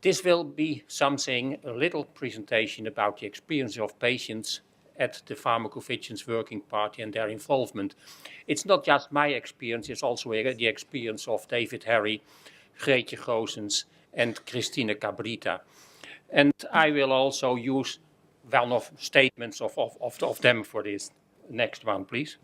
This will be something, a little presentation about the experience of patients at the Pharmacovigilance Working Party and their involvement. It's not just my experience, it's also the experience of David Harry, Greetje Goossens, and Christine Cabrita. And I will also use one of statements of them for this. Next one, please.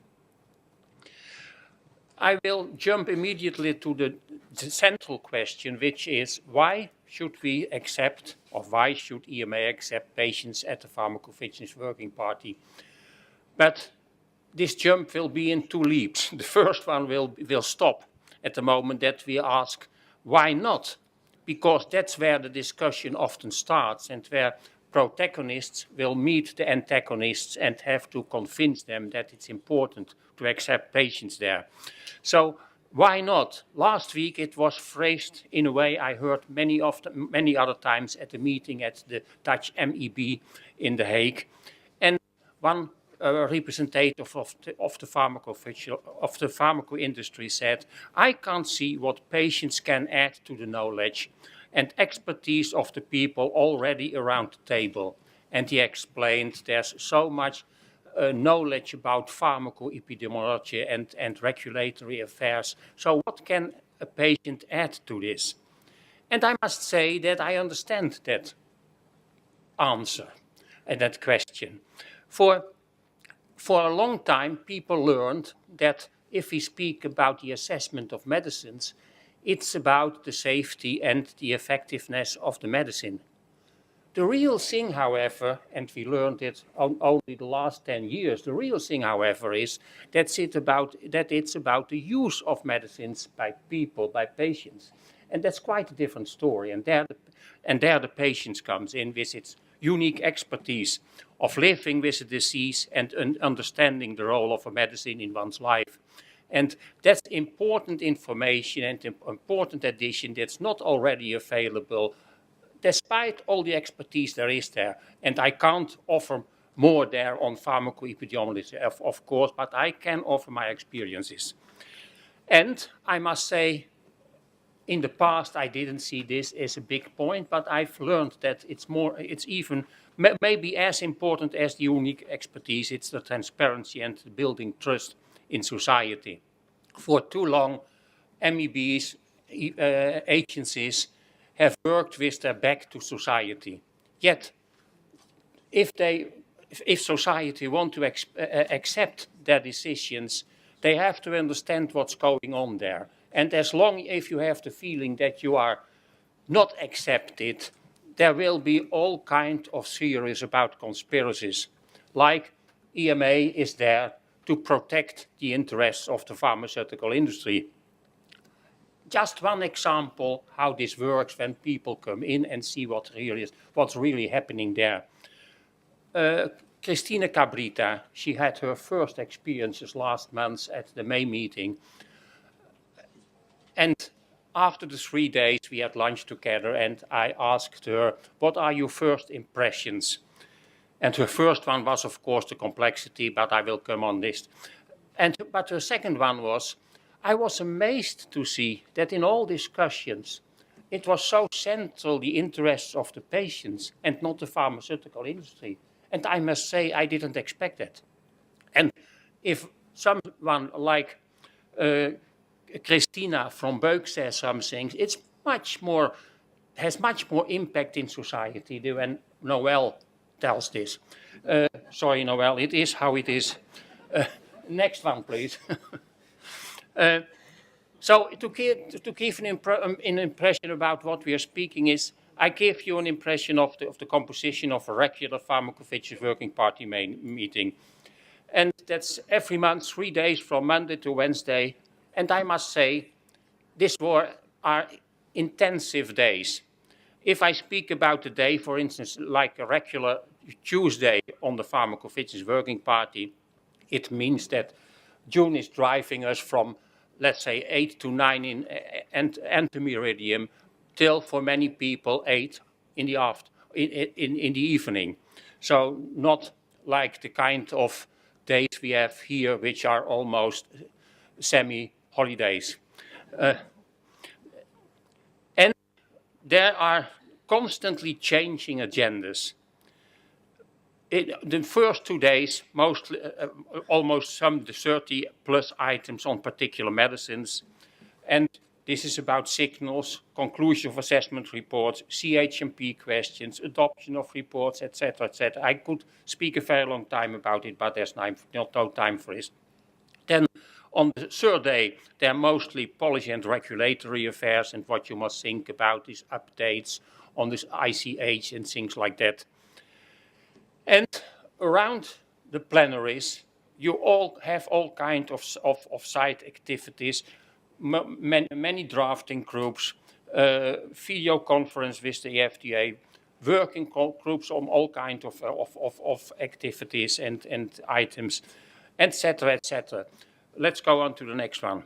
I will jump immediately to the central question, which is why should we accept, or why should EMA accept patients at the Pharmacovigilance Working Party? But this jump will be in two leaps. The first one will stop at the moment that we ask, why not? Because that's where the discussion often starts and where protagonists will meet the antagonists and have to convince them that it's important to accept patients there. So why not? Last week it was phrased in a way I heard many other times at the meeting at the Dutch MEB in The Hague. And one representative of the pharmaco industry said, I can't see what patients can add to the knowledge and expertise of the people already around the table. And he explained there's so much knowledge about pharmacoepidemiology and regulatory affairs. So what can a patient add to this? And I must say that I understand that answer and that question. For a long time, people learned that if we speak about the assessment of medicines, it's about the safety and the effectiveness of the medicine. The real thing, however, and we learned it only the last 10 years, the real thing, however, is that it's about the use of medicines by people, by patients. And that's quite a different story. And there the patient comes in with its unique expertise of living with a disease and understanding the role of a medicine in one's life. And that's important information and important addition that's not already available, despite all the expertise there is there. And I can't offer more there on pharmacoepidemiology, of course, but I can offer my experiences. And I must say, in the past, I didn't see this as a big point, but I've learned that it's even maybe as important as the unique expertise. It's the transparency and building trust in society. For too long, MEBs, agencies have worked with their back to society. Yet, if society want to accept their decisions, they have to understand what's going on there. And as long as you have the feeling that you are not accepted, there will be all kinds of theories about conspiracies, like EMA is there to protect the interests of the pharmaceutical industry. Just one example how this works when people come in and see what's really happening there. Christine Cabrita, she had her first experiences last month at the May meeting. And after the 3 days, we had lunch together and I asked her, what are your first impressions? And her first one was, of course, the complexity, but I will come on this. But her second one was, I was amazed to see that in all discussions, it was so central, the interests of the patients and not the pharmaceutical industry. And I must say, I didn't expect that. And if someone like Christina from Beuk says something, it's has much more impact in society than when Noël tells this. Sorry, Noël, it is how it is. Next one, please. So to give an impression about what we are speaking is, I give you an impression of the composition of a regular Pharmacovigilance Working Party meeting. And that's every month, 3 days from Monday to Wednesday. And I must say, these are intensive days. If I speak about the day, for instance, like a regular Tuesday on the Pharmacovigilance Working Party, it means that June is driving us from, let's say, 8 to 9 in antemeridium till, for many people, 8 in the evening. So not like the kind of days we have here, which are almost semi-holidays. And there are constantly changing agendas. The first 2 days, mostly, almost some 30 plus items on particular medicines. And this is about signals, conclusion of assessment reports, CHMP questions, adoption of reports, etc., etc. I could speak a very long time about it, but there's not no time for it. Then on the third day, they're mostly policy and regulatory affairs, and what you must think about is updates on this ICH and things like that. And around the plenaries, you all have all kinds of side activities, many drafting groups, video conference with the FDA, working groups on all kinds of activities and items, etc., etc. Let's go on to the next one.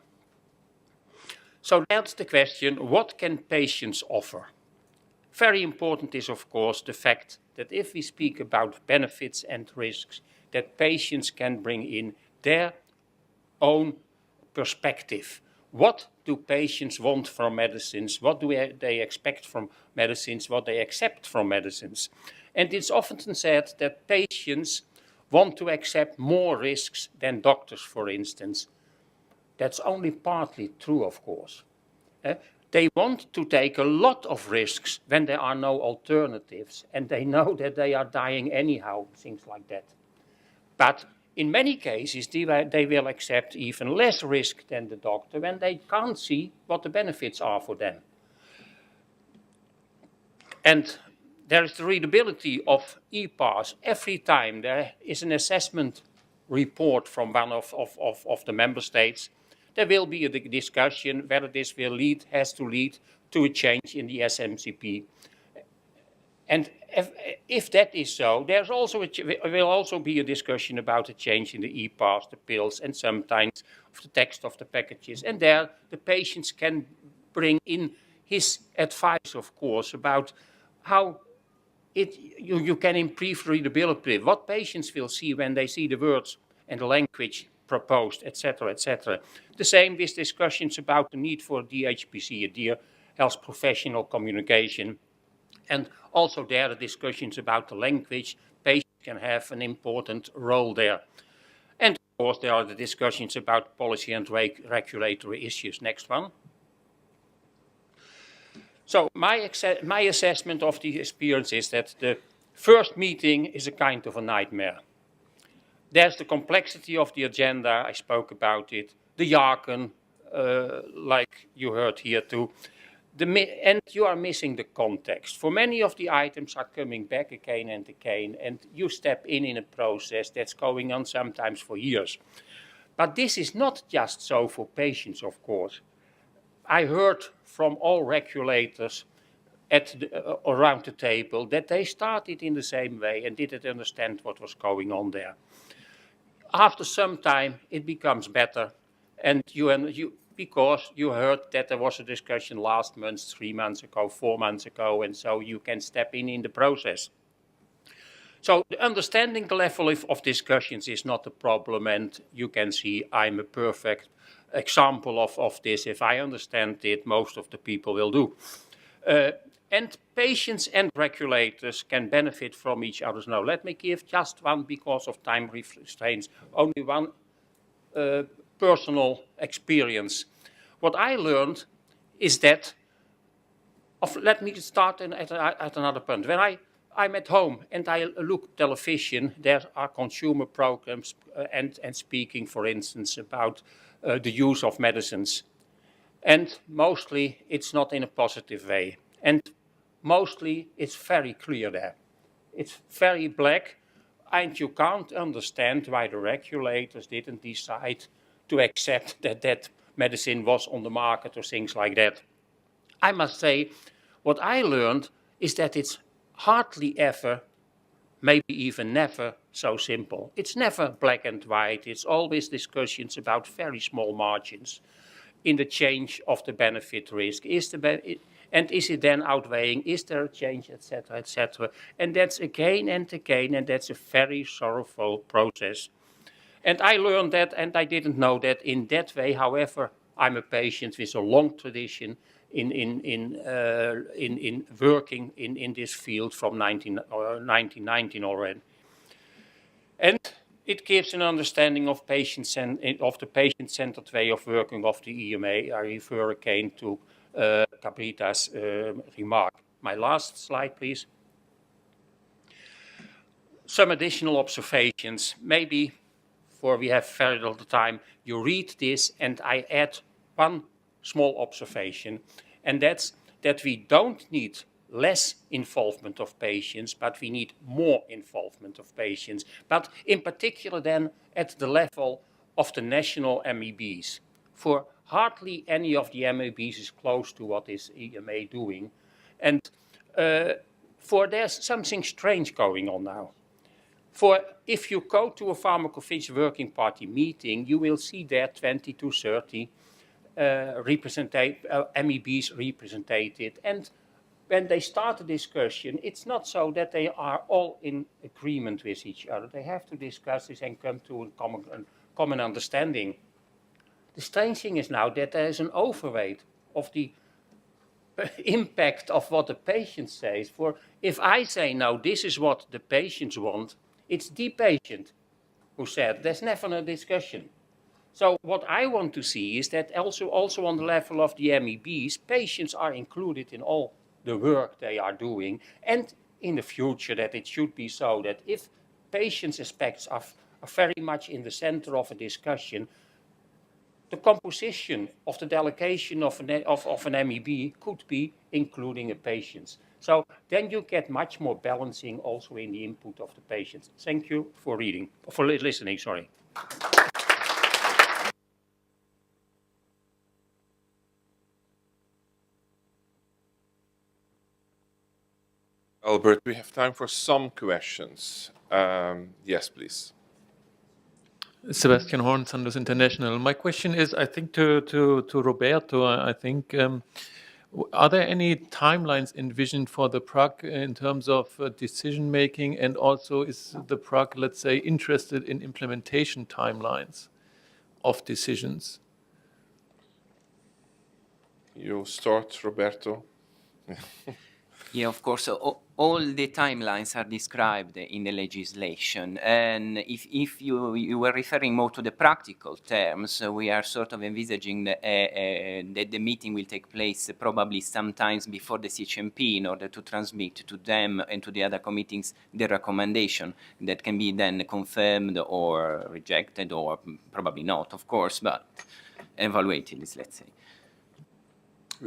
So that's the question, what can patients offer? Very important is, of course, the fact that if we speak about benefits and risks, that patients can bring in their own perspective. What do patients want from medicines? What do they expect from medicines? What they accept from medicines? And it's often said that patients want to accept more risks than doctors, for instance. That's only partly true, of course. They want to take a lot of risks when there are no alternatives, and they know that they are dying anyhow, things like that. But in many cases, they will accept even less risk than the doctor when they can't see what the benefits are for them. And there is the readability of e-pass. Every time there is an assessment report from one of the member states, there will be a discussion whether this has to lead to a change in the SMCP. And if that is so, there will also be a discussion about a change in the e-pass, the pills, and sometimes of the text of the packages. And there the patients can bring in his advice, of course, about how you can improve readability, what patients will see when they see the words and the language proposed, etc., etc. The same with discussions about the need for DHPC, a dear health professional communication. And also there are discussions about the language. Patients can have an important role there. And of course there are the discussions about policy and regulatory issues. Next one. So my assessment of the experience is that the first meeting is a kind of a nightmare. There's the complexity of the agenda, I spoke about it, the jargon, like you heard here too, and you are missing the context. For many of the items are coming back again and again, and you step in a process that's going on sometimes for years. But this is not just so for patients, of course. I heard from all regulators around the table that they started in the same way and didn't understand what was going on there. After some time, it becomes better, and because you heard that there was a discussion last month, 3 months ago, 4 months ago, and so you can step in the process. So the understanding level of discussions is not a problem, and you can see I'm a perfect example of this. If I understand it, most of the people will do. And patients and regulators can benefit from each other's knowledge. Let me give just one, because of time restraints, only one personal experience. What I learned is that, let me start at another point. When I'm at home and I look television, there are consumer programs and speaking, for instance, about the use of medicines. And mostly it's not in a positive way. And mostly it's very clear there. It's very black, and you can't understand why the regulators didn't decide to accept that medicine was on the market or things like that. I must say, what I learned is that it's hardly ever, maybe even never, so simple. It's never black and white. It's always discussions about very small margins in the change of the benefit risk. And is it then outweighing? Is there a change, etc., etc.? And that's again and again, and that's a very sorrowful process. And I learned that, and I didn't know that in that way. However, I'm a patient with a long tradition in working in this field from 1919 already. And it gives an understanding of of the patient-centered way of working of the EMA. I refer again to Cabrita's remark. My last slide, please. Some additional observations. Maybe, for we have very little time, you read this and I add one small observation, and that's that we don't need less involvement of patients, but we need more involvement of patients, but in particular then at the level of the national MEBs. For hardly any of the MEBs is close to what is EMA doing, and for there's something strange going on now. For if you go to a pharmacovigilance working party meeting, you will see there 20 to 30 MEBs represented. And when they start a discussion, it's not so that they are all in agreement with each other. They have to discuss this and come to a common understanding. The strange thing is now that there is an overweight of the impact of what the patient says. For if I say, no, this is what the patients want, it's the patient who said, there's never a discussion. So what I want to see is that also on the level of the MEBs, patients are included in all the work they are doing, and in the future that it should be so that if patients' aspects are very much in the center of a discussion, the composition of the delegation of an MEB could be including a patient. So then you get much more balancing also in the input of the patients. Thank you for listening, sorry. Albert, we have time for some questions. Yes, please. Sebastian Horn, Sandus International. My question is, I think to Roberto, I think, are there any timelines envisioned for the PRAC in terms of decision making, and also is the PRAC, let's say, interested in implementation timelines of decisions? You start, Roberto. Yeah, of course. All the timelines are described in the legislation. And if you were referring more to the practical terms, we are sort of envisaging that the meeting will take place probably sometimes before the CHMP in order to transmit to them and to the other committees the recommendation that can be then confirmed or rejected, or probably not, of course, but evaluated, let's say.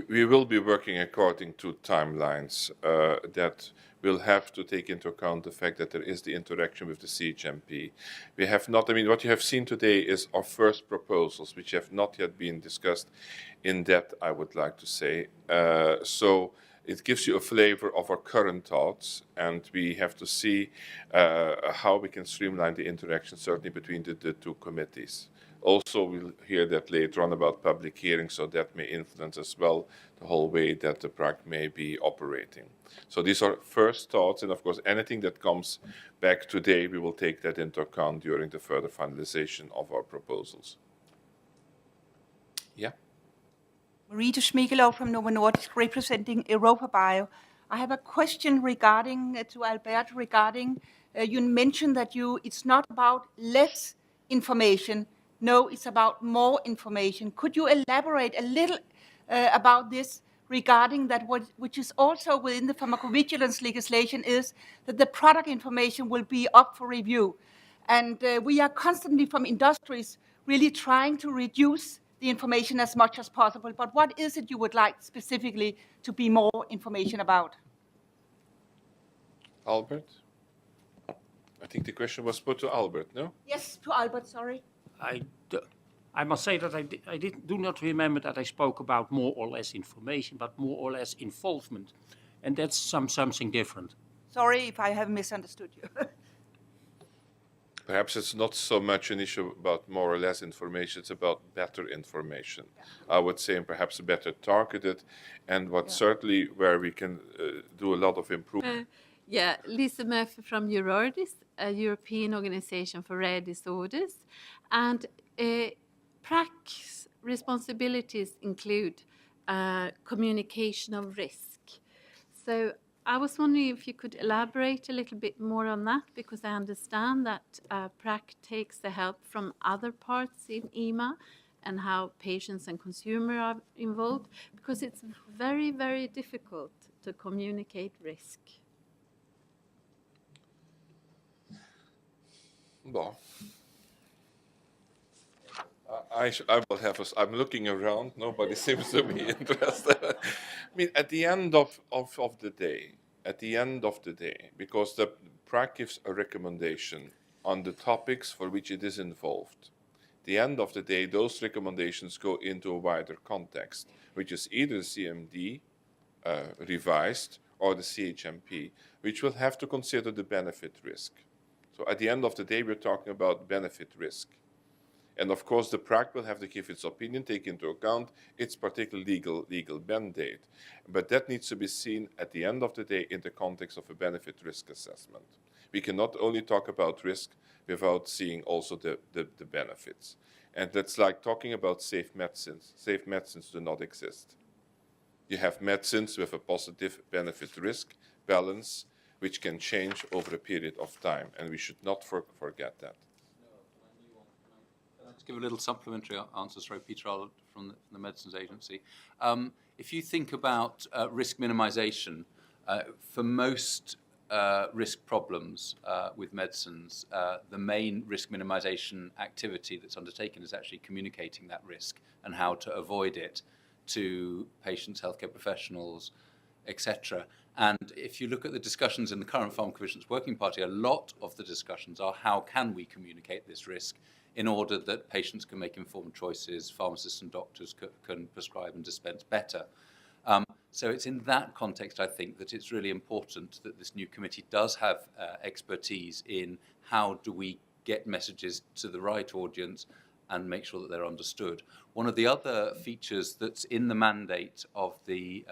We will be working according to timelines that will have to take into account the fact that there is the interaction with the CHMP. We have not, I mean, what you have seen today is our first proposals, which have not yet been discussed in depth, I would like to say. So it gives you a flavor of our current thoughts, and we have to see how we can streamline the interaction, certainly between the two committees. Also, we'll hear that later on about public hearings, so that may influence as well the whole way that the PRAC may be operating. So these are first thoughts, and of course, anything that comes back today, we will take that into account during the further finalization of our proposals. Yeah? Marita Schmigelo from Novo Nordisk, representing Europa Bio. I have a question regarding to Albert regarding you mentioned that it's not about less information. No, it's about more information. Could you elaborate a little about this regarding that, which is also within the pharmacovigilance legislation, is that the product information will be up for review. And we are constantly from industries really trying to reduce the information as much as possible. But what is it you would like specifically to be more information about? Albert? I think the question was put to Albert, no? Yes, to Albert, sorry. I must say that I do not remember that I spoke about more or less information, but more or less involvement. And that's something different. Sorry if I have misunderstood you. Perhaps it's not so much an issue about more or less information, it's about better information. Yeah. I would say, and perhaps better targeted, and certainly where we can do a lot of improvement. Lisa Murphy from Eurordis, a European Organization for Rare Disorders. And PRAC's responsibilities include communication of risk. So I was wondering if you could elaborate a little bit more on that, because I understand that PrAC takes the help from other parts in EMA and how patients and consumers are involved, because it's very, very difficult to communicate risk. Well, I will have I'm looking around. Nobody seems to be interested. I mean, at the end of the day, because the PrAC gives a recommendation on the topics for which it is involved. At the end of the day, those recommendations go into a wider context, which is either the CMD revised or the CHMP, which will have to consider the benefit risk. So at the end of the day, we're talking about benefit risk. And of course, the PrAC will have to give its opinion, take into account its particular legal mandate. But that needs to be seen at the end of the day in the context of a benefit risk assessment. We cannot only talk about risk without seeing also the benefits. And that's like talking about safe medicines. Safe medicines do not exist. You have medicines with a positive benefit risk balance, which can change over a period of time. And we should not forget that. Let's give a little supplementary answer. Sorry, Peter Arnold from the Medicines Agency. If you think about risk minimization, for most risk problems with medicines, the main risk minimization activity that's undertaken is actually communicating that risk and how to avoid it to patients, healthcare professionals, etc. And if you look at the discussions in the current Pharmacovigilance Working Party, a lot of the discussions are how can we communicate this risk in order that patients can make informed choices, pharmacists and doctors can prescribe and dispense better. So it's in that context, I think, that it's really important that this new committee does have expertise in how do we get messages to the right audience and make sure that they're understood. One of the other features that's in the mandate of the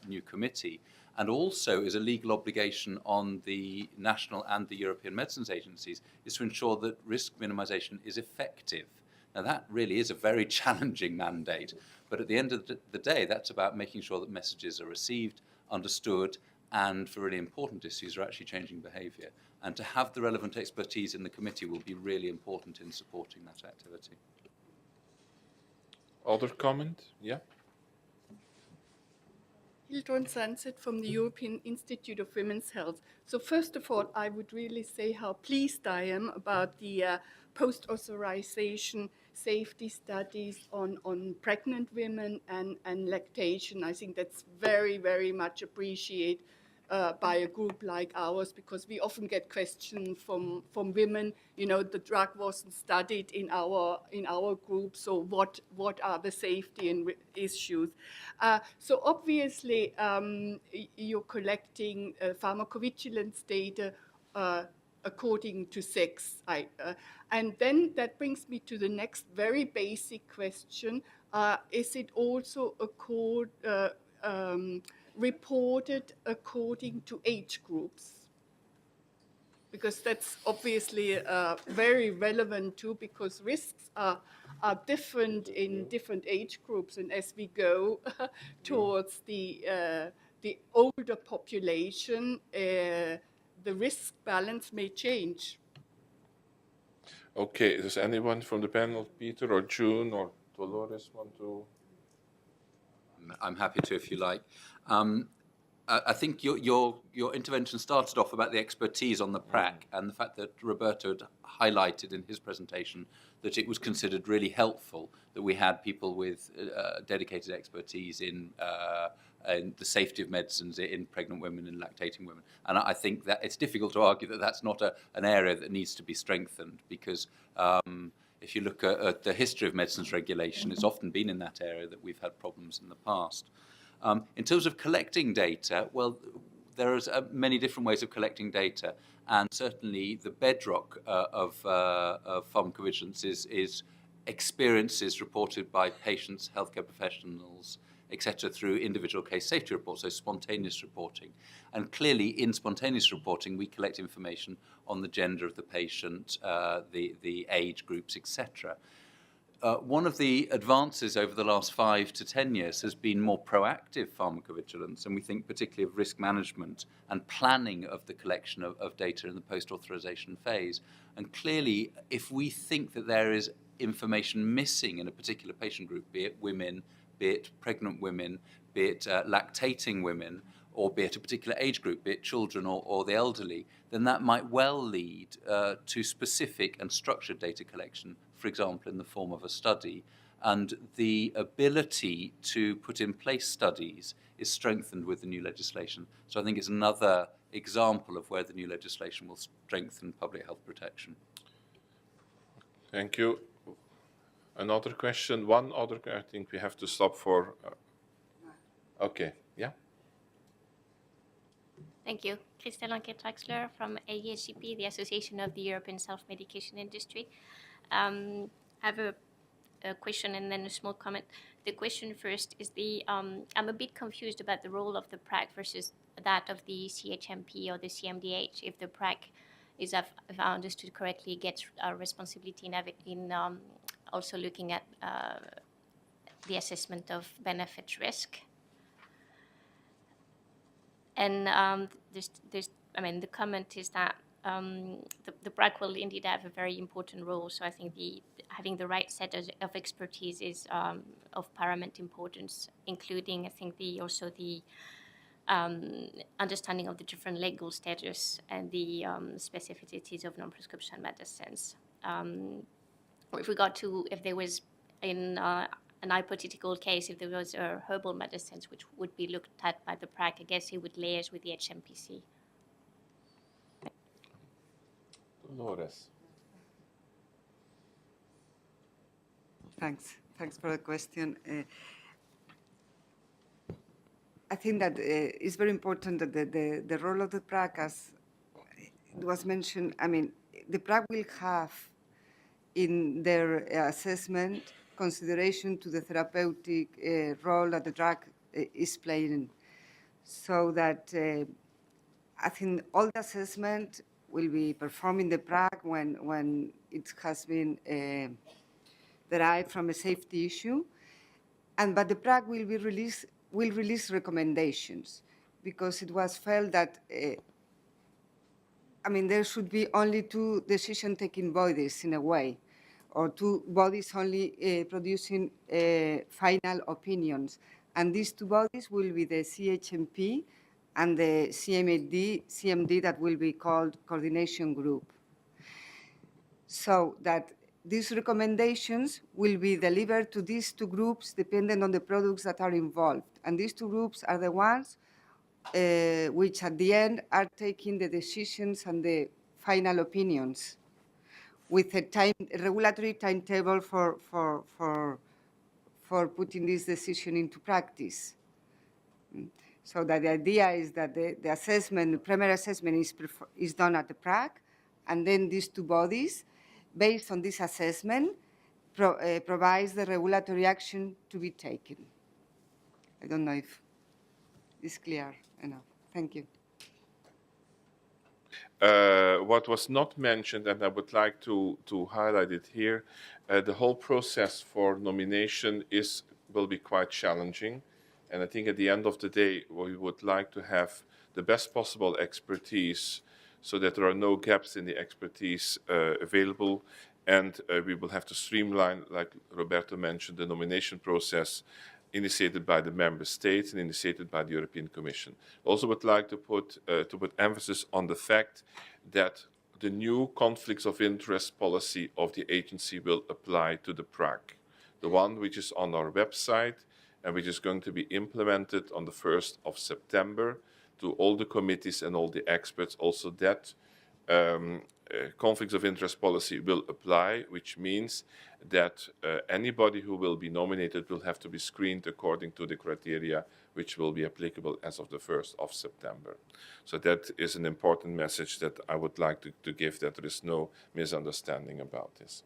new committee, and also is a legal obligation on the national and the European medicines agencies, is to ensure that risk minimization is effective. Now that really is a very challenging mandate, but at the end of the day, that's about making sure that messages are received, understood, and for really important issues are actually changing behavior. And to have the relevant expertise in the committee will be really important in supporting that activity. Other comment? Yeah. Hildrun Sunset from the European Institute of Women's Health. So first of all, I would really say how pleased I am about the post-authorization safety studies on pregnant women and lactation. I think that's very, very much appreciated by a group like ours, because we often get questions from women, you know, the drug wasn't studied in our group, so what are the safety and issues? So obviously you're collecting pharmacovigilance data according to sex. And then that brings me to the next very basic question. Is it also reported according to age groups? Because that's obviously very relevant too, because risks are different in different age groups. And as we go towards the older population, the risk balance may change. Okay, does anyone from the panel, Peter or June or Dolores, want to? I'm happy to, if you like. I think your intervention started off about the expertise on the PrAC and the fact that Roberto had highlighted in his presentation that it was considered really helpful that we had people with dedicated expertise in the safety of medicines in pregnant women and lactating women. And I think that it's difficult to argue that that's not an area that needs to be strengthened, because if you look at the history of medicines regulation, it's often been in that area that we've had problems in the past. In terms of collecting data, well, there are many different ways of collecting data, and certainly the bedrock of pharmacovigilance is experiences reported by patients, healthcare professionals, etc., through individual case safety reports, so spontaneous reporting. And clearly in spontaneous reporting, we collect information on the gender of the patient, the age groups, etc. one of the advances over the last 5 to 10 years has been more proactive pharmacovigilance, and we think particularly of risk management and planning of the collection of data in the post-authorization phase. And clearly, if we think that there is information missing in a particular patient group, be it women, be it pregnant women, be it lactating women, or be it a particular age group, be it children or the elderly, then that might well lead to specific and structured data collection, for example, in the form of a study. And the ability to put in place studies is strengthened with the new legislation. So I think it's another example of where the new legislation will strengthen public health protection. Thank you. Another question? One other, I think we have to stop for... okay, yeah? Thank you. Christelle Anke-Traxler from AESGP, the Association of the European Self-Medication Industry. I have a question and then a small comment. The question first is I'm a bit confused about the role of the PrAC versus that of the CHMP or the CMDH. If the PrAC is, if I understood correctly, gets responsibility in also looking at the assessment of benefit risk. And the comment is that the PrAC will indeed have a very important role. So I think having the right set of expertise is of paramount importance, including, I think, also the understanding of the different legal status and the specificities of non-prescription medicines. With regard to if there was in an hypothetical case, if there was a herbal medicines which would be looked at by the PrAC, I guess it would liaise with the HMPC. Dolores. Thanks for the question. I think that it's very important that the role of the PrAC, as it was mentioned, the PrAC will have in their assessment consideration to the therapeutic role that the drug is playing. So that I think all the assessment will be performed in the PrAC when it has been derived from a safety issue. But the PrAC will release recommendations, because it was felt that there should be only 2 decision-taking bodies in a way, or 2 bodies only producing final opinions. And these 2 bodies will be the CHMP and the CMD that will be called Coordination Group. So that these recommendations will be delivered to these 2 groups depending on the products that are involved. And these 2 groups are the ones which at the end are taking the decisions and the final opinions, with a regulatory timetable for putting this decision into practice. So that the idea is that the assessment, the primary assessment is done at the PrAC, and then these 2 bodies, based on this assessment, provides the regulatory action to be taken. I don't know if it's clear enough. Thank you. What was not mentioned, and I would like to highlight it here, the whole process for nomination will be quite challenging. And I think at the end of the day, we would like to have the best possible expertise so that there are no gaps in the expertise available. And we will have to streamline, like Roberto mentioned, the nomination process initiated by the member states and initiated by the European Commission. Also would like to put emphasis on the fact that the new conflicts of interest policy of the agency will apply to the PrAC, the one which is on our website and which is going to be implemented on the 1st of September to all the committees and all the experts. Also that conflicts of interest policy will apply, which means that anybody who will be nominated will have to be screened according to the criteria which will be applicable as of the 1st of September. So that is an important message that I would like to give, that there is no misunderstanding about this.